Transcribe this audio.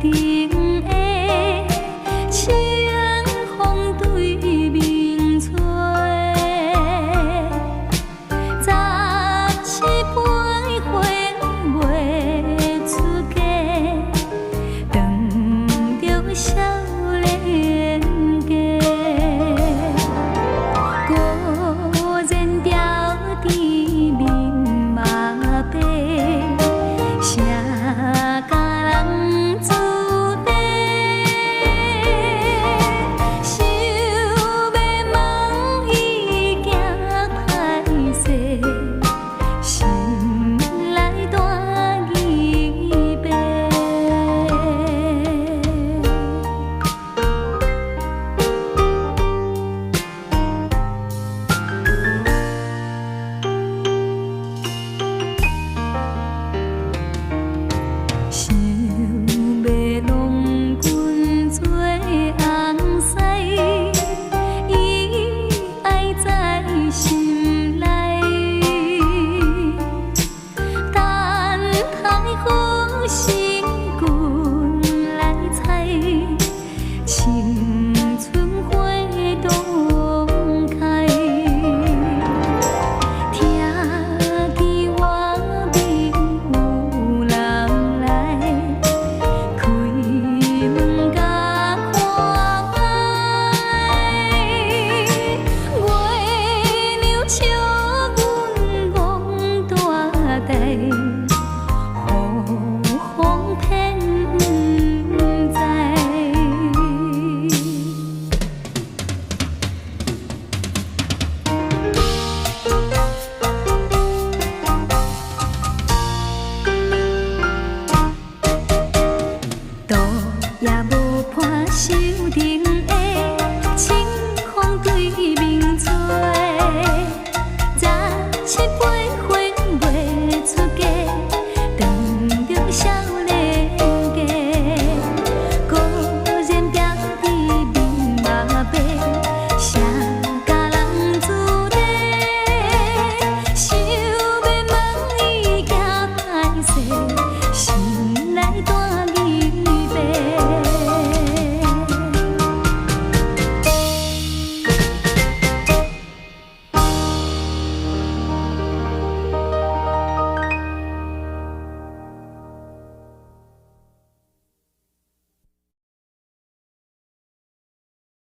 顶的清风对面吹，17八岁未出嫁，当著少年家。果然标致面肉白，谁家人子弟？想要问伊惊歹势，心内弹琵琶。想要郎君做尪婿，意爱在心内。等待何时君来采，青春花当开。听见外面有人来，开门甲看覓，月娘笑阮憨大呆。